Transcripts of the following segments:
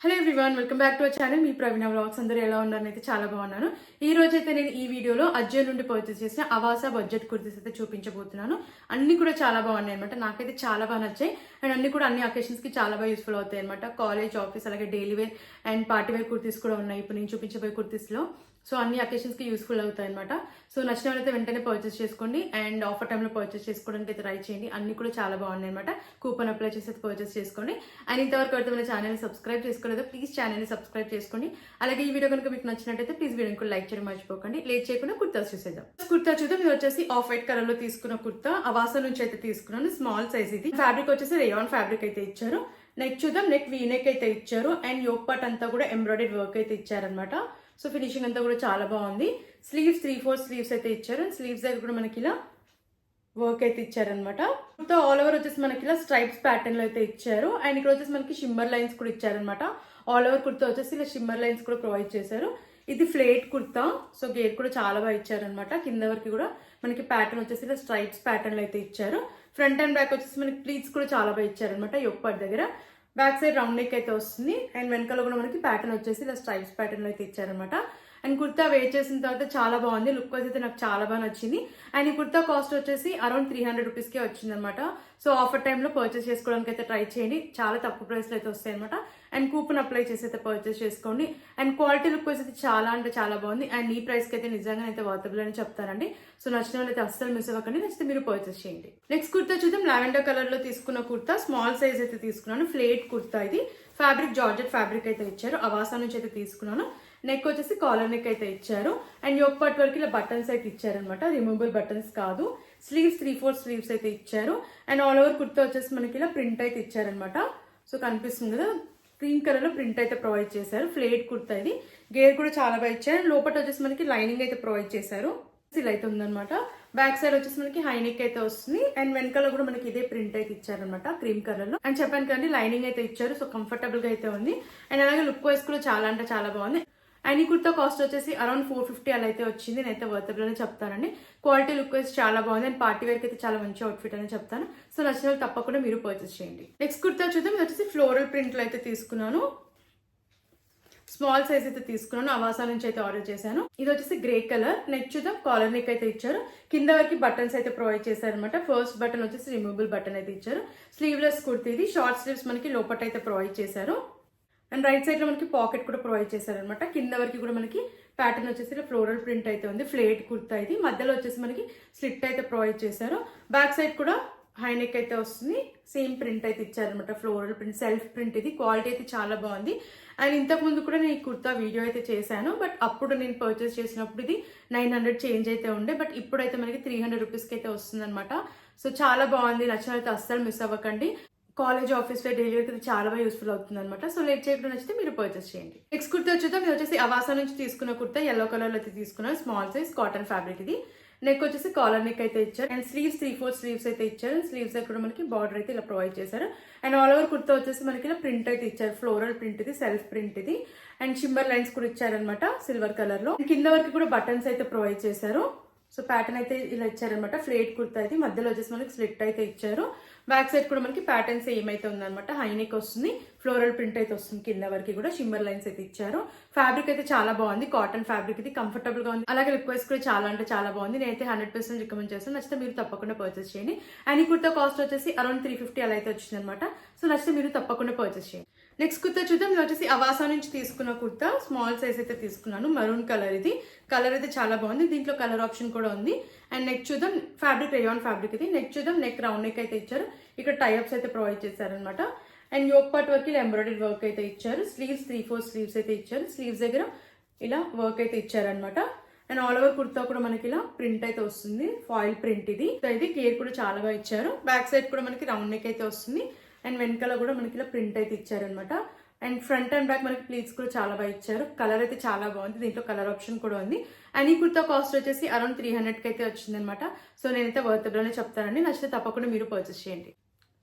Hello everyone, welcome back to our channel. Me Praveena vlogs. అందరూ ఎలా ఉన్నారని అయితే చాలా బాగున్నాను. ఈ రోజు అయితే నేను ఈ వీడియోలో అజ్జో నుండి పర్చేస్ చేసిన అవాసా బడ్జెట్ కుర్తీస్ అయితే చూపించబోతున్నాను. అన్ని కూడా చాలా బాగున్నాయి అనమాట. నాకైతే చాలా బాగా నచ్చాయి అండ్ అన్ని కూడా అన్ని అకేషన్స్ కి చాలా బాగా యూస్ఫుల్ అవుతాయి అనమాట. కాలేజ్, ఆఫీస్, అలాగే daily wear and party wear kurtis కూడా ఉన్నాయి ఇప్పుడు నేను చూపించబోయే కుర్తీస్ లో. సో అన్ని అకేషన్స్ కి యూస్ఫుల్ అవుతాయి అనమాట. సో నచ్చిన వాళ్ళైతే వెంటనే పర్చేస్ చేసుకోండి అండ్ ఆఫర్ టైంలో పర్చేస్ చేసుకోవడానికి అయితే ట్రై చేయండి. అన్ని కూడా చాలా బాగున్నాయి అనమాట. కూపన్ అప్లై చేసి అయితే పర్చేస్ చేసుకోండి. అండ్ ఇంతవరకు అయితే మన ఛానల్ని సబ్స్క్రైబ్ చేసుకోలేదు, ప్లీజ్ ఛానల్ని సబ్స్క్రైబ్ చేసుకోండి. అలాగే ఈ వీడియో కనుక మీకు నచ్చినట్టయితే ప్లీజ్ వీడియోకి లైక్ చేయడం మర్చిపోకండి. లేట్ చేయకుండా కుర్తాస్ చూసేద్దాం. కుర్తా చూద్దాం. ఇది వచ్చేసి ఆఫ్ వైట్ కలర్ లో తీసుకున్న కుర్తా, అవాసా నుంచి అయితే తీసుకున్నాను. స్మాల్ సైజ్ ఇది. ఫ్యాబ్రిక్ వచ్చేసి రేయాన్ ఫ్యాబ్రిక్ అయితే ఇచ్చారు. నెక్ చూద్దాం. నెక్ వీ నెక్ అయితే ఇచ్చారు అండ్ యోక్ పార్ట్ అంతా కూడా ఎంబ్రాయిడరీ వర్క్ అయితే ఇచ్చారనమాట. సో ఫినిషింగ్ అంతా కూడా చాలా బాగుంది. స్లీవ్స్ 3/4 స్లీవ్స్ అయితే ఇచ్చారు అండ్ స్లీవ్స్ దగ్గర కూడా మనకి ఇలా వర్క్ అయితే ఇచ్చారనమాట. మొత్తం ఆల్ ఓవర్ వచ్చేసి మనకి ఇలా స్ట్రైప్స్ ప్యాటర్న్ లో అయితే ఇచ్చారు అండ్ ఇక్కడ వచ్చేసి మనకి షిమ్మర్ లైన్స్ కూడా ఇచ్చారనమాట. ఆల్ ఓవర్ కుర్తా వచ్చేసి ఇలా షిమ్మర్ లైన్స్ కూడా ప్రొవైడ్ చేశారు. ఇది ఫ్లేట్ కుర్తా. సో గేర్ కూడా చాలా బాగా ఇచ్చారనమాట. కింద వరకు కూడా మనకి ప్యాటర్న్ వచ్చేసి ఇలా స్ట్రైప్స్ ప్యాటర్న్ లో అయితే ఇచ్చారు. ఫ్రంట్ అండ్ బ్యాక్ వచ్చేసి మనకి ప్లీట్స్ కూడా చాలా బాగా ఇచ్చారనమాట. యోక్ పార్ట్ దగ్గర బ్యాక్ సైడ్ రౌండ్ నెక్ అయితే వస్తుంది అండ్ వెనకాల కూడా మనకి ప్యాటర్న్ వచ్చేసి ఇలా స్ట్రైప్స్ ప్యాటర్న్ లో అయితే ఇచ్చారనమాట. అండ్ కుర్తా వేర్ చేసిన తర్వాత చాలా బాగుంది. లుక్ వైజ్ అయితే నాకు చాలా బాగా నచ్చింది. అండ్ ఈ కుర్తా కాస్ట్ వచ్చేసి అరౌండ్ 300 రూపీస్కే వచ్చింది అనమాట. సో ఆఫర్ టైంలో పర్చేస్ చేసుకోవడానికి అయితే ట్రై చేయండి. చాలా తక్కువ ప్రైస్లో అయితే వస్తాయి అనమాట. అండ్ కూపన్ అప్లై చేసి అయితే పర్చేస్ చేసుకోండి. అండ్ క్వాలిటీ లుక్ వైజ్ అయితే చాలా అంటే చాలా బాగుంది. అండ్ ఈ ప్రైస్కి అయితే నిజంగా అయితే వర్తబుల్ అని చెప్తానండి. సో నచ్చిన వాళ్ళు అయితే అస్సలు మిస్ అవ్వకండి. నచ్చితే మీరు పర్చేస్ చేయండి. నెక్స్ట్ కుర్తా చూద్దాం. లావెండర్ కలర్ లో తీసుకున్న కుర్తా, స్మాల్ సైజ్ అయితే తీసుకున్నాను. ఫ్లేట్ కుర్తా ఇది. ఫ్యాబ్రిక్ జార్జెట్ ఫ్యాబ్రిక్ అయితే ఇచ్చారు. అవాసా నుంచి అయితే తీసుకున్నాను. నెక్ వచ్చేసి కాలర్ నెక్ అయితే ఇచ్చారు అండ్ యోక్ పార్ట్ వరకు ఇలా బటన్స్ అయితే ఇచ్చారనమాట. రిమూవబుల్ బటన్స్ కాదు. స్లీవ్స్ 3/4 స్లీవ్స్ అయితే ఇచ్చారు అండ్ ఆల్ ఓవర్ కుర్తా వచ్చేసి మనకి ఇలా ప్రింట్ అయితే ఇచ్చారనమాట. సో కనిపిస్తుంది కదా, క్రీమ్ కలర్ లో ప్రింట్ అయితే ప్రొవైడ్ చేశారు. ఫ్లేట్ కుర్తా ఇది. గేర్ కూడా చాలా బాగా ఇచ్చారు. లోపల వచ్చేసి మనకి లైనింగ్ అయితే ప్రొవైడ్ చేశారు. ఇలా అయితే ఉందనమాట. బ్యాక్ సైడ్ వచ్చేసి మనకి హై నెక్ అయితే వస్తుంది అండ్ వెనకాల కూడా మనకి ఇదే ప్రింట్ అయితే ఇచ్చారనమాట క్రీమ్ కలర్ లో. అండ్ చెప్పాను కదండి, లైనింగ్ అయితే ఇచ్చారు. సో కంఫర్టబుల్ గా అయితే ఉంది అండ్ అలాగే లుక్ వైజ్ కూడా చాలా అంటే చాలా బాగుంది. అండ్ ఈ కుర్తా కాస్ట్ వచ్చేసి అరౌండ్ 450 అలా అయితే వచ్చింది. నేనైతే వర్తబుల్ అని చెప్తానండి. క్వాలిటీ లుక్ వైజ్ చాలా బాగుంది అండ్ పార్టీ వేర్ అయితే చాలా మంచి అవుట్ఫిట్ అని చెప్తాను. సో నచ్చిన వాళ్ళు తప్పకుండా మీరు పర్చేస్ చేయండి. నెక్స్ట్ కుర్తా చూద్దాం. ఇది వచ్చేసి ఫ్లోరల్ ప్రింట్ లో అయితే తీసుకున్నాను. స్మాల్ సైజ్ అయితే తీసుకున్నాను. అవాసా నుంచి అయితే ఆర్డర్ చేశాను. ఇది వచ్చేసి గ్రే కలర్. నెక్ చూద్దాం. కాలర్ నెక్ అయితే ఇచ్చారు. కింద వరకు బటన్స్ అయితే ప్రొవైడ్ చేశారనమాట. ఫస్ట్ బటన్ వచ్చేసి రిమూవబుల్ బటన్ అయితే ఇచ్చారు. స్లీవ్లెస్ కుర్తీ ఇది. షార్ట్ స్లీవ్స్ మనకి లోపట అయితే ప్రొవైడ్ చేశారు అండ్ రైట్ సైడ్ లో మనకి పాకెట్ కూడా ప్రొవైడ్ చేశారనమాట. కింద వరకు కూడా మనకి ప్యాటర్న్ వచ్చేసి ఫ్లోరల్ ప్రింట్ అయితే ఉంది. ఫ్లేట్ కుర్తా ఇది. మధ్యలో వచ్చేసి మనకి స్లిట్ అయితే ప్రొవైడ్ చేశారు. బ్యాక్ సైడ్ కూడా హై నెక్ అయితే వస్తుంది. సేమ్ ప్రింట్ అయితే ఇచ్చారనమాట. ఫ్లోరల్ ప్రింట్, సెల్ఫ్ ప్రింట్ ఇది. క్వాలిటీ అయితే చాలా బాగుంది. అండ్ ఇంతకు ముందు కూడా నేను ఈ కుర్తా వీడియో అయితే చేశాను. బట్ అప్పుడు నేను పర్చేస్ చేసినప్పుడు ఇది 900 చేంజ్ అయితే ఉండే. బట్ ఇప్పుడైతే మనకి 300 రూపీస్కి అయితే వస్తుంది అనమాట. సో చాలా బాగుంది. నచ్చిన అయితే అస్సలు మిస్ అవ్వకండి. College, office wear, daily wear చాలా బాగా యూస్ఫుల్ అవుతుంది అనమాట. సో లేట్ చేయకుండా నచ్చితే మీరు పర్చేస్ చేయండి. నెక్స్ట్ కుర్తా చూద్దాం. ఇది వచ్చేసి అవాసా నుంచి తీసుకున్న కుర్తా. ఎల్లో కలర్ లో అయితే తీసుకున్నాను. స్మాల్ సైజ్ కాటన్ ఫ్యాబ్రిక్ ఇది. నెక్ వచ్చేసి కాలర్ నెక్ అయితే ఇచ్చారు అండ్ స్లీవ్స్ 3/4 స్లీవ్స్ అయితే ఇచ్చారు. స్లీవ్స్ దగ్గర మనకి బార్డర్ అయితే ఇలా ప్రొవైడ్ చేశారు అండ్ ఆల్ ఓవర్ కుర్తా వచ్చేసి మనకి ఇలా ప్రింట్ అయితే ఇచ్చారు. ఫ్లోరల్ ప్రింట్ ఇది. సెల్ఫ్ ప్రింట్ ఇది అండ్ షిమ్మర్ లైన్స్ కూడా ఇచ్చారనమాట సిల్వర్ కలర్ లో. కింద వరకు కూడా బటన్స్ అయితే ప్రొవైడ్ చేశారు. సో ప్యాటర్న్ అయితే ఇలా ఇచ్చారనమాట. ఫ్లేట్ కుర్తా అయితే. మధ్యలో వచ్చేసి మనకి స్లిట్ అయితే ఇచ్చారు. బ్యాక్ సైడ్ కూడా మనకి ప్యాటర్న్స్ ఏమైతే ఉందన్నమాట. హై నెక్ వస్తుంది. ఫ్లోరల్ ప్రింట్ అయితే వస్తుంది. కింద వరకు కూడా షిమ్మర్ లైన్స్ అయితే ఇచ్చారు. ఫ్యాబ్రిక్ అయితే చాలా బాగుంది. కాటన్ ఫ్యాబ్రిక్ ఇది. కంఫర్టబుల్ గా ఉంది. అలాగే లుక్ వైజ్ కూడా చాలా అంటే చాలా బాగుంది. నేనైతే 100% రికమెండ్ చేస్తాను. నచ్చితే మీరు తప్పకుండా పర్చేస్ చేయండి. అండ్ ఈ కుర్తా కాస్ట్ వచ్చేసి అరౌండ్ 350 అలా అయితే వచ్చింది అనమాట. సో నచ్చితే మీరు తప్పకుండా పర్చేస్ చేయండి. నెక్స్ట్ కుర్తా చూద్దాం. ఇది వచ్చేసి అవాసా నుంచి తీసుకున్న కుర్తా. స్మాల్ సైజ్ అయితే తీసుకున్నాను. మరూన్ కలర్ ఇది. కలర్ అయితే చాలా బాగుంది. దీంట్లో కలర్ ఆప్షన్ కూడా ఉంది. అండ్ నెక్ చూద్దాం. ఫ్యాబ్రిక్ రేయాన్ ఫ్యాబ్రిక్ ఇది. నెక్ చూద్దాం. నెక్ రౌండ్ నెక్ అయితే ఇచ్చారు. ఇక్కడ టైఅప్స్ అయితే ప్రొవైడ్ చేశారనమాట. అండ్ యోక్ పార్ట్ వరకు ఇలా ఎంబ్రాయిడరీ వర్క్ అయితే ఇచ్చారు. స్లీవ్స్ 3/4 స్లీవ్స్ అయితే ఇచ్చారు. స్లీవ్స్ దగ్గర ఇలా వర్క్ అయితే ఇచ్చారనమాట. అండ్ ఆల్ ఓవర్ కుర్తా కూడా మనకి ఇలా ప్రింట్ అయితే వస్తుంది. ఫాయిల్ ప్రింట్ ఇది. ఇది గేర్ కూడా చాలా బాగా ఇచ్చారు. బ్యాక్ సైడ్ కూడా మనకి రౌండ్ నెక్ అయితే వస్తుంది అండ్ వెనకాల కూడా మనకి ఇలా ప్రింట్ అయితే ఇచ్చారనమాట. అండ్ ఫ్రంట్ అండ్ బ్యాక్ మనకి ప్లీట్స్ కూడా చాలా బాగా ఇచ్చారు. కలర్ అయితే చాలా బాగుంది. దీంట్లో కలర్ ఆప్షన్ కూడా ఉంది. అండ్ ఈ కుర్తా కాస్ట్ వచ్చేసి అరౌండ్ 300కి అయితే వచ్చింది అనమాట. సో నేనైతే వర్తబుల్ అని చెప్తానండి. నచ్చితే తప్పకుండా మీరు పర్చేస్ చేయండి.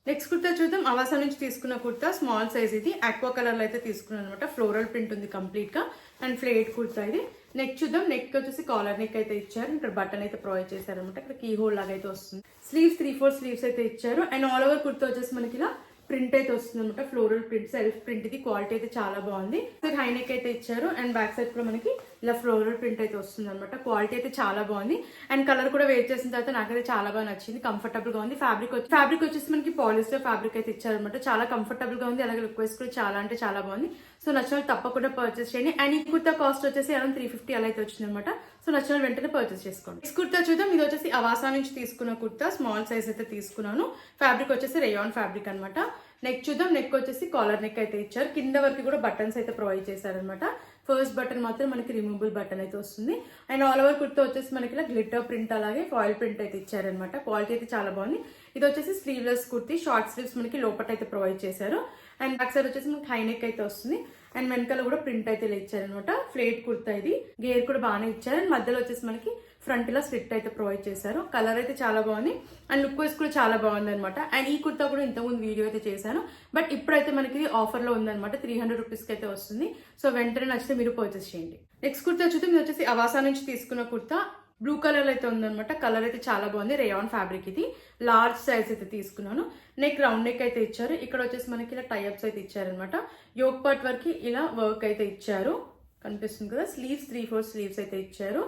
నెక్స్ట్ కుర్తా చూద్దాం. అవాసా నుంచి తీసుకున్న కుర్తా. స్మాల్ సైజ్ ఇది. ఆక్వా కలర్ లో అయితే తీసుకున్నాను అనమాట. ఫ్లోరల్ ప్రింట్ ఉంది కంప్లీట్ గా అండ్ ఫ్లేట్ కుర్తా ఇది. నెక్ చూద్దాం. నెక్ వచ్చేసి కాలర్ నెక్ అయితే ఇచ్చారు. ఇక్కడ బటన్ అయితే ప్రొవైడ్ చేశారు అనమాట. ఇక్కడ కీ హోల్డ్ లాగా అయితే వస్తుంది. స్లీవ్స్ 3/4 స్లీవ్స్ అయితే ఇచ్చారు అండ్ ఆల్ ఓవర్ కుర్తా వచ్చేసి మనకి ఇలా ప్రింట్ అయితే వస్తుంది అనమాట, ఫ్లోరల్ ప్రింట్, సెల్ఫ్ ప్రింట్. ఇది క్వాలిటీ అయితే చాలా బాగుంది. హై నెక్ అయితే ఇచ్చారు అండ్ బ్యాక్ సైడ్ కూడా మనకి ఇలా ఫ్లోరల్ ప్రింట్ అయితే వస్తుంది అనమాట. క్వాలిటీ అయితే చాలా బాగుంది అండ్ కలర్ కూడా వేర్ చేసిన తర్వాత నాకైతే చాలా బాగా నచ్చింది. కంఫర్టబుల్ గా ఉంది. ఫ్యాబ్రిక్ వచ్చేసి మనకి పాలిస్టర్ ఫ్యాబ్రిక్ అయితే ఇచ్చారనమాట. చాలా కంఫర్టబుల్ గా ఉంది. అలాగే లుక్ వైస్ కూడా చాలా అంటే చాలా బాగుంది. సో నచ్చిన తప్పకుండా పర్చేస్ చేయండి. అండ్ ఈ కుర్తా కాస్ట్ వచ్చేసి అరౌండ్ 350 అలా అయితే వచ్చింది అనమాట. సో నచ్చిన వెంటనే పర్చేస్ చేసుకోండి. నెక్స్ట్ కుర్తా చూద్దాం. ఇది వచ్చేసి అవాసా నుంచి తీసుకున్న కుర్తా, స్మాల్ సైజ్ అయితే తీసుకున్నాను. ఫ్యాబ్రిక్ వచ్చేసి రేయాన్ ఫ్యాబ్రిక్ అనమాట. నెక్ చూద్దాం. నెక్ వచ్చేసి కాలర్ నెక్ అయితే ఇచ్చారు. కింద వరకు కూడా బటన్స్ అయితే ప్రొవైడ్ చేశారనమాట. ఫస్ట్ బటన్ మాత్రం మనకి రిమూవబుల్ బటన్ అయితే వస్తుంది. అండ్ ఆల్ ఓవర్ కుర్తా వచ్చేసి మనకి ఇలా గ్లిటర్ ప్రింట్ అలాగే ఫాయిల్ ప్రింట్ అయితే ఇచ్చారనమాట. క్వాలిటీ అయితే చాలా బాగుంది. ఇది వచ్చేసి స్లీవ్లెస్ కుర్తీ, షార్ట్ స్లీవ్స్ మనకి లోపల అయితే ప్రొవైడ్ చేశారు. అండ్ బ్యాక్ సైడ్ వచ్చేసి మనకి హై నెక్ అయితే వస్తుంది. అండ్ వెనకాల కూడా ప్రింట్ అయితే ఇచ్చారనమాట. ఫ్లేట్ కుర్తా ఇది. గేర్ కూడా బాగానే ఇచ్చారు. అండ్ మధ్యలో వచ్చేసి మనకి ఫ్రంట్ ఇలా స్లిట్ అయితే ప్రొవైడ్ చేశారు. కలర్ అయితే చాలా బాగుంది అండ్ లుక్ వైస్ కూడా చాలా బాగుంది అనమాట. అండ్ ఈ కుర్తా కూడా ఇంతకుముందు వీడియో అయితే చేశాను, బట్ ఇప్పుడైతే మనకి ఆఫర్ లో ఉందన్నమాట. 300 రూపీస్కి అయితే వస్తుంది. సో వెంటనే నచ్చితే మీరు పర్చేస్ చేయండి. నెక్స్ట్ కుర్తా చూస్తే ఇది వచ్చేసి అవాసా నుంచి తీసుకున్న కుర్తా. బ్లూ కలర్ అయితే ఉందన్నమాట. కలర్ అయితే చాలా బాగుంది. రేయాన్ ఫ్యాబ్రిక్ ఇది. లార్జ్ సైజ్ అయితే తీసుకున్నాను. నెక్ రౌండ్ నెక్ అయితే ఇచ్చారు. ఇక్కడ వచ్చేసి మనకి ఇలా టైఅప్స్ అయితే ఇచ్చారనమాట. యోక్ పార్ట్ వరకు ఇలా వర్క్ అయితే ఇచ్చారు. కనిపిస్తుంది కదా. స్లీవ్స్ 3/4 స్లీవ్స్ అయితే ఇచ్చారు.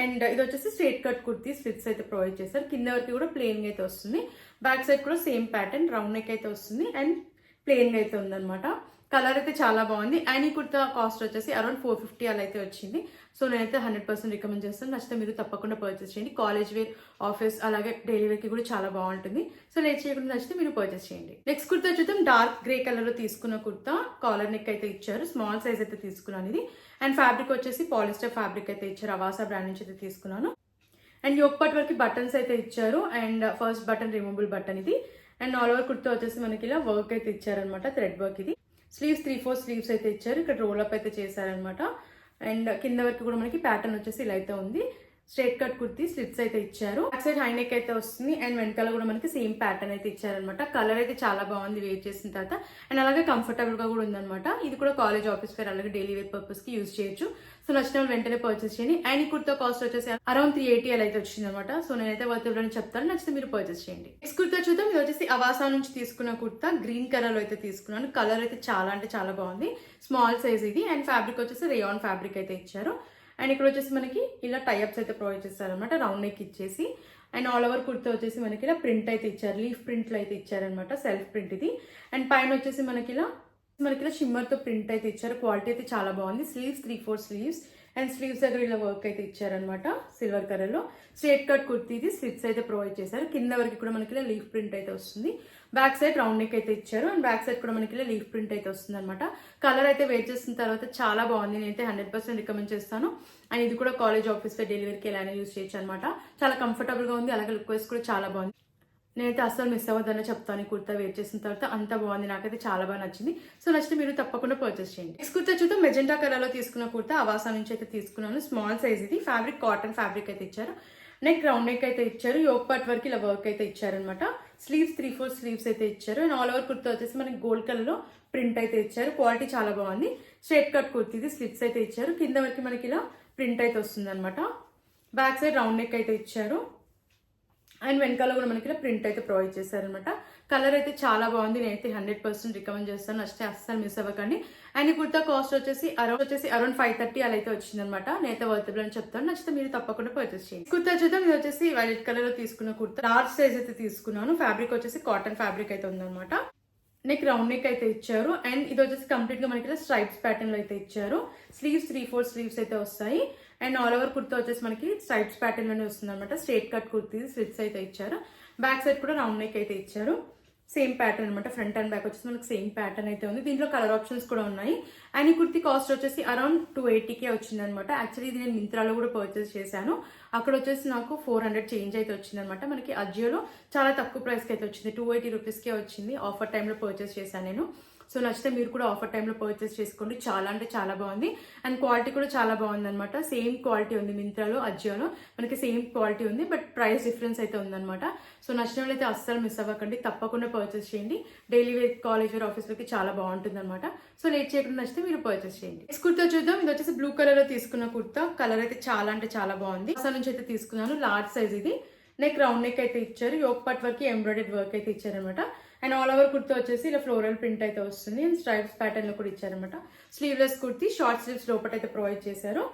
అండ్ ఇది వచ్చేసి స్ట్రేట్ కట్ కుర్తీ, స్లిట్స్ అయితే ప్రొవైడ్ చేశారు. కింద వరకు కూడా ప్లెయిన్ అయితే వస్తుంది. బ్యాక్ సైడ్ కూడా సేమ్ ప్యాటర్న్ రౌండ్ నెక్ అయితే వస్తుంది అండ్ ప్లెయిన్ అయితే ఉందన్నమాట. కలర్ అయితే చాలా బాగుంది. అండ్ ఈ కుర్తా కాస్ట్ వచ్చేసి అరౌండ్ 450 అలా అయితే వచ్చింది. సో నేనైతే 100% రికమెండ్ చేస్తాను. నచ్చితే మీరు తప్పకుండా పర్చేస్ చేయండి. కాలేజ్ వేర్, ఆఫీస్ అలాగే డైలీ వేర్ కి కూడా చాలా బాగుంటుంది. సో లేట్ చేయకుండా నచ్చితే మీరు పర్చేస్ చేయండి. నెక్స్ట్ కుర్తా చూద్దాం. డార్క్ గ్రే కలర్ లో తీసుకున్న కుర్తా, కాలర్ నెక్ అయితే ఇచ్చారు. స్మాల్ సైజ్ అయితే తీసుకున్నాను ఇది. అండ్ ఫ్యాబ్రిక్ వచ్చేసి పాలిస్టర్ ఫ్యాబ్రిక్ అయితే ఇచ్చారు. అవాసా బ్రాండ్ నుంచి అయితే తీసుకున్నాను. అండ్ యోక్ పార్ట్ వరకు బటన్స్ అయితే ఇచ్చారు. And first button removable button ఇది. అండ్ ఆల్ ఓవర్ కుర్తా వచ్చేసి మనకి ఇలా వర్క్ అయితే ఇచ్చారనమాట. థ్రెడ్ వర్క్ ఇది. స్లీవ్స్ 3/4 స్లీవ్స్ అయితే ఇచ్చారు. ఇక్కడ రోల్ అప్ అయితే చేశారనమాట. అండ్ కింద వరకు కూడా మనకి ప్యాటర్న్ వచ్చేసి ఇలా అయితే ఉంది. స్ట్రేట్ కట్ కుర్తీ, స్లిట్స్ అయితే ఇచ్చారు. బ్యాక్ సైడ్ హై నెక్ అయితే వస్తుంది. అండ్ వెనకాల కూడా మనకి సేమ్ ప్యాటర్న్ అయితే ఇచ్చారనమాట. కలర్ అయితే చాలా బాగుంది వేర్ చేసిన తర్వాత. అండ్ అలాగే కంఫర్టబుల్ గా కూడా ఉందన్నమాట. ఇది కూడా కాలేజ్, ఆఫీస్ వేర్ అలాగే డైలీ వేర్ పర్పస్ కి యూజ్ చేయొచ్చు. సో నచ్చిన వాళ్ళు వెంటనే పర్చేస్ చేయండి. అండ్ ఈ కుర్తా కాస్ట్ వచ్చేసి అరౌండ్ 380 అలా అయితే వచ్చింది అనమాట. సో నేనైతే వర్తబుల్ అని చెప్తాను. నచ్చితే మీరు పర్చేస్ చేయండి. నెక్స్ట్ కుర్తా చూద్దాం. ఇది వచ్చేసి అవాసా నుంచి తీసుకున్న కుర్తా, గ్రీన్ కలర్ లో అయితే తీసుకున్నాను. కలర్ అయితే చాలా అంటే చాలా బాగుంది. స్మాల్ సైజ్ ఇది. అండ్ ఫ్యాబ్రిక్ వచ్చేసి రేయాన్ ఫ్యాబ్రిక్ అయితే ఇచ్చారు. అండ్ ఇక్కడ వచ్చేసి మనకి ఇలా టైఅప్స్ అయితే ప్రొవైడ్ చేస్తారనమాట. రౌండ్ నెక్ ఇచ్చేసి. అండ్ ఆల్ ఓవర్ కుర్తా వచ్చేసి మనకి ఇలా ప్రింట్ అయితే ఇచ్చారు. లీఫ్ ప్రింట్ లో అయితే ఇచ్చారనమాట. సెల్ఫ్ ప్రింట్ ఇది. అండ్ పైన వచ్చేసి మనకి ఇలా షిమ్మర్ తో ప్రింట్ అయితే ఇచ్చారు. క్వాలిటీ అయితే చాలా బాగుంది. Sleeves 3/4 sleeves. అండ్ స్లీవ్స్ దగ్గర ఇలా వర్క్ అయితే ఇచ్చారనమాట. సిల్వర్ కలర్ లో స్ట్రేట్ కట్ కుర్తీ ఇది. స్లిట్స్ అయితే ప్రొవైడ్ చేశారు. కింద వరకు కూడా మనకి ఇలా లీఫ్ ప్రింట్ అయితే వస్తుంది. బ్యాక్ సైడ్ రౌండ్ నెక్ అయితే ఇచ్చారు. అండ్ బ్యాక్ సైడ్ కూడా మనకి ఇలా లీఫ్ ప్రింట్ అయితే వస్తుంది అనమాట. కలర్ అయితే వేర్ చేసిన తర్వాత చాలా బాగుంది. నేనైతే 100% రికమెండ్ చేస్తాను. అండ్ ఇది కూడా కాలేజ్, ఆఫీస్ వేర్, డెలివరీకి కి ఎలా యూజ్ చేయొచ్చు అనమాట. చాలా కంఫర్టబుల్ గా ఉంది. అలాగే లుక్ వైస్ కూడా చాలా బాగుంది. నేనైతే అస్సలు మిస్ అవ్వద్దనే చెప్తాను. ఈ కుర్తా వేర్ చేసిన తర్వాత అంత బాగుంది. నాకైతే చాలా బాగా నచ్చింది. సో నచ్చితే మీరు తప్పకుండా పర్చేస్ చేయండి. నెక్స్ట్ కుర్తా చూద్దాం. మెజెంటా కలర్ లో తీసుకున్న కుర్తా, అవాసా నుంచి అయితే తీసుకున్నాను. స్మాల్ సైజ్ ఇది. ఫ్యాబ్రిక్ కాటన్ ఫ్యాబ్రిక్ అయితే ఇచ్చారు. నెక్ రౌండ్ నెక్ అయితే ఇచ్చారు. యోక్ పార్ట్ వరకు ఇలా వర్క్ అయితే ఇచ్చారనమాట. స్లీవ్స్ 3/4 స్లీవ్స్ అయితే ఇచ్చారు. అండ్ ఆల్ ఓవర్ కుర్తా వచ్చేసి మనకి గోల్డ్ కలర్ లో ప్రింట్ అయితే ఇచ్చారు. క్వాలిటీ చాలా బాగుంది. స్ట్రేట్ కట్ కుర్తీ ఇది. స్లిట్స్ అయితే ఇచ్చారు. కింద వరకు మనకి ఇలా ప్రింట్ అయితే వస్తుంది అనమాట. బ్యాక్ సైడ్ రౌండ్ నెక్ అయితే ఇచ్చారు. అండ్ వెనకాల కూడా మనకి ఇలా ప్రింట్ అయితే ప్రొవైడ్ చేశారనమాట. కలర్ అయితే చాలా బాగుంది. నేనైతే 100% రికమెండ్ చేస్తాను. నచ్చితే అస్సలు మిస్ అవ్వకండి. అండ్ ఈ కుర్తా కాస్ట్ వచ్చేసి అరౌండ్ 530 అలా అయితే వచ్చింది అనమాట. నేనైతే వర్తబుల్ అని చెప్తాను. నచ్చితే మీరు తప్పకుండా పర్చేస్ చేయండి. కుర్తా చూద్దాం. ఇది వచ్చేసి వైలెట్ కలర్ లో తీసుకున్న కుర్తా, లార్జ్ సైజ్ అయితే తీసుకున్నాను. ఫ్యాబ్రిక్ వచ్చేసి కాటన్ ఫ్యాబ్రిక్ అయితే ఉందన్నమాట. నెక్ రౌండ్ నెక్ అయితే ఇచ్చారు. అండ్ ఇది వచ్చేసి కంప్లీట్ గా మనకి స్ట్రైప్స్ ప్యాటర్న్ లో అయితే ఇచ్చారు. స్లీవ్స్ 3/4 స్లీవ్స్ అయితే వస్తాయి. అండ్ ఆల్ ఓవర్ కుర్తా వచ్చేసి మనకి స్ట్రైప్స్ ప్యాటర్న్ లోనే వస్తుంది అనమాట. స్ట్రేట్ కట్ కుర్తీ, స్లిట్స్ అయితే ఇచ్చారు. బ్యాక్ సైడ్ కూడా రౌండ్ నెక్ అయితే ఇచ్చారు. సేమ్ ప్యాటర్న్ అనమాట. ఫ్రంట్ అండ్ బ్యాక్ వచ్చేసి మనకి సేమ్ ప్యాటర్న్ అయితే ఉంది. దీంట్లో కలర్ ఆప్షన్స్ కూడా ఉన్నాయి. అండ్ ఈ కుర్తీ కాస్ట్ వచ్చేసి అరౌండ్ 280కే వచ్చింది అనమాట. యాక్చువల్లీ ఇది నేను మింత్రాలో కూడా పర్చేస్ చేశాను. అక్కడ వచ్చేసి నాకు 400 చేంజ్ అయితే వచ్చింది అనమాట. మనకి అజియోలో చాలా తక్కువ ప్రైస్కి అయితే వచ్చింది. 280 రూపీస్కే వచ్చింది. ఆఫర్ టైంలో పర్చేస్ చేశాను నేను. సో నచ్చితే మీరు కూడా ఆఫర్ టైంలో పర్చేస్ చేసుకోండి. చాలా అంటే చాలా బాగుంది. అండ్ క్వాలిటీ కూడా చాలా బాగుంది అనమాట. సేమ్ క్వాలిటీ ఉంది మింత్రాలో, అజియోలో మనకి సేమ్ క్వాలిటీ ఉంది. బట్ ప్రైస్ డిఫరెన్స్ అయితే ఉందన్నమాట. సో నచ్చిన వాళ్ళు అయితే అస్సలు మిస్ అవ్వకండి. తప్పకుండా పర్చేస్ చేయండి. Daily wear, college wear, office వేర్కి చాలా బాగుంటుంది అనమాట. సో లేట్ చేయకుండా నచ్చితే మీరు పర్చేస్ చేయండి. నెక్స్ట్ కుర్తా చూద్దాం. ఇది వచ్చేసి బ్లూ కలర్ లో తీసుకున్న కుర్తా. కలర్ అయితే చాలా అంటే చాలా బాగుంది. అసలు నుంచి అయితే తీసుకున్నాను. లార్జ్ సైజ్ ఇది. నెక్ రౌండ్ నెక్ అయితే ఇచ్చారు. యోక్ పార్ట్ వరకు ఎంబ్రాయిడరీ వర్క్ అయితే ఇచ్చారనమాట. అండ్ ఆల్ ఓవర్ కుర్తా వచ్చేసి ఇలా ఫ్లోరల్ ప్రింట్ అయితే వస్తుంది అండ్ స్ట్రైప్స్ ప్యాటర్న్ లో కూడా ఇచ్చారనమాట. స్లీవ్లెస్ కుర్తీ, షార్ట్ స్లీవ్స్ లోపల అయితే ప్రొవైడ్ చేశారు.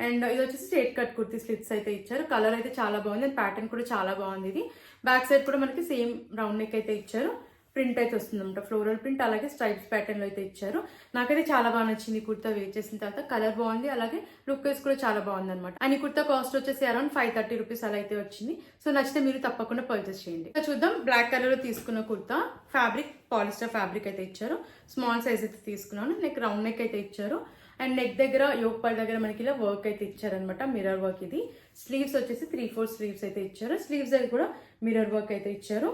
అండ్ ఇది వచ్చేసి స్ట్రేట్ కట్ కుర్తీ స్లిట్స్ అయితే ఇచ్చారు. కలర్ అయితే చాలా బాగుంది అండ్ ప్యాటర్న్ కూడా చాలా బాగుంది. ఇది బ్యాక్ సైడ్ కూడా మనకి సేమ్ రౌండ్ నెక్ అయితే ఇచ్చారు. ప్రింట్ అయితే వస్తుంది అనమాట, ఫ్లోరల్ ప్రింట్, అలాగే స్ట్రైప్స్ ప్యాటర్న్ లో అయితే ఇచ్చారు. నాకైతే చాలా బాగా నచ్చింది కుర్తా వేర్ చేసిన తర్వాత. కలర్ బాగుంది, అలాగే లుక్ వైస్ కూడా చాలా బాగుంది అనమాట. అండ్ ఈ కుర్తా కాస్ట్ వచ్చేసి అరౌండ్ 530 రూపీస్ అలా అయితే వచ్చింది. సో నచ్చితే మీరు తప్పకుండా పర్చేస్ చేయండి. చూద్దాం, బ్లాక్ కలర్ లో తీసుకున్న కుర్తా, ఫ్యాబ్రిక్ పాలిస్టర్ ఫ్యాబ్రిక్ అయితే ఇచ్చారు. స్మాల్ సైజ్ అయితే తీసుకున్నాను. నెక్ రౌండ్ నెక్ అయితే ఇచ్చారు. అండ్ నెక్ దగ్గర యోక్ పార్ట్ దగ్గర మనకి ఇలా వర్క్ అయితే ఇచ్చారనమాట, మిర్రర్ వర్క్. ఇది స్లీవ్స్ వచ్చేసి 3/4 స్లీవ్స్ అయితే ఇచ్చారు. స్లీవ్స్ దగ్గర కూడా మిర్రర్ వర్క్ అయితే ఇచ్చారు.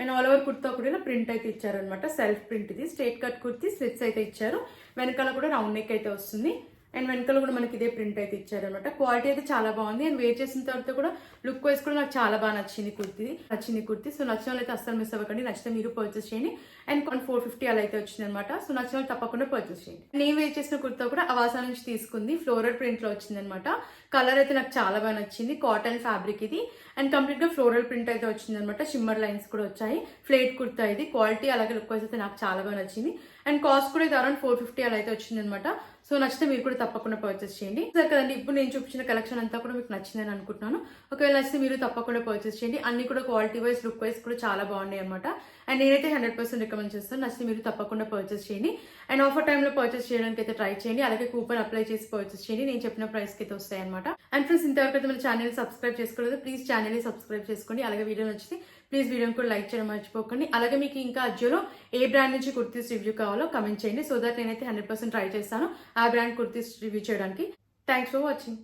అండ్ ఆల్ ఓవర్ కుర్తా కూడా ఇలా ప్రింట్ అయితే ఇచ్చారనమాట, సెల్ఫ్ ప్రింట్. ఇది స్ట్రేట్ కట్ కుర్తీ, స్లిట్స్ అయితే ఇచ్చారు. వెనకాల కూడా రౌండ్ నెక్ అయితే వస్తుంది. అండ్ వెనకాల కూడా మనకి ఇదే ప్రింట్ అయితే ఇచ్చారనమాట. క్వాలిటీ అయితే చాలా బాగుంది. అండ్ వేర్ చేసిన తర్వాత కూడా లుక్ వైజ్ కూడా నాకు చాలా బాగా నచ్చింది కుర్తీ. సో నచ్చిన వాళ్ళు అయితే అస్సలు మిస్ అవ్వకండి. నచ్చితే మీరు పర్చేస్ చేయండి. అండ్ 450 అలా అయితే వచ్చింది అనమాట. సో నచ్చిన వాళ్ళు తప్పకుండా పర్చేస్ చేయండి. నేను వేర్ చేసిన కుర్తా కూడా అవాసా నుంచి తీసుకుంది, ఫ్లోరల్ ప్రింట్ లో వచ్చింది అనమాట. కలర్ అయితే నాకు చాలా బాగా నచ్చింది. కాటన్ ఫ్యాబ్రిక్ ఇది. అండ్ కంప్లీట్ గా ఫ్లోరల్ ప్రింట్ అయితే వచ్చింది అనమాట. షిమ్మర్ లైన్స్ కూడా వచ్చాయి. ఫ్లేట్ కుర్తా ఇది. క్వాలిటీ అలాగే లుక్ వైజ్ అయితే నాకు చాలా బాగా నచ్చింది. అండ్ కాస్ట్ కూడా ఇది అరౌండ్ 450 అలా అయితే వచ్చింది అనమాట. సో నచ్చితే మీరు కూడా తప్పకుండా పర్చేస్ చేయండి. సరే కదండి, ఇప్పుడు నేను చూపించిన కలెక్షన్ అంతా కూడా మీకు నచ్చిందని అనుకుంటున్నాను. ఒకవేళ నచ్చితే మీరు తప్పకుండా పర్చేస్ చేయండి. అన్ని కూడా క్వాలిటీ వైజ్, లుక్ వైజ్ కూడా చాలా బాగున్నాయి అనమాట. అండ్ నేనైతే 100% రికమెండ్ చేస్తాను. నచ్చితే మీరు తప్పకుండా పర్చేస్ చేయండి. అండ్ ఆఫర్ టైంలో పర్చేస్ చేయడానికి అయితే ట్రై చేయండి. అలాగే కూపన్ అప్లై చేసి పర్చేస్ చేయండి. నేను చెప్పిన ప్రైస్ కి అయితే వస్తాయి అనమాట. అండ్ ఫ్రెండ్స్, ఇంతవరకు అయితే మన ఛానల్ సబ్స్క్రైబ్ చేసుకోలేదు, ప్లీజ్ ఛానల్ సబ్స్క్రైబ్ చేసుకోండి. అలాగే వీడియో నచ్చితే ప్లీజ్ వీడియోని కూడా లైక్ చేయడం మర్చిపోకండి. అలాగే మీకు ఇంకా అజియోలో ఏ బ్రాండ్ నుంచి కుర్తీస్ రివ్యూ కావాలో కమెంట్ చేయండి. సో దట్ నేనైతే 100% ట్రై చేస్తాను ఆ బ్రాండ్ కుర్తీస్ రివ్యూ చేయడానికి. Thanks for watching.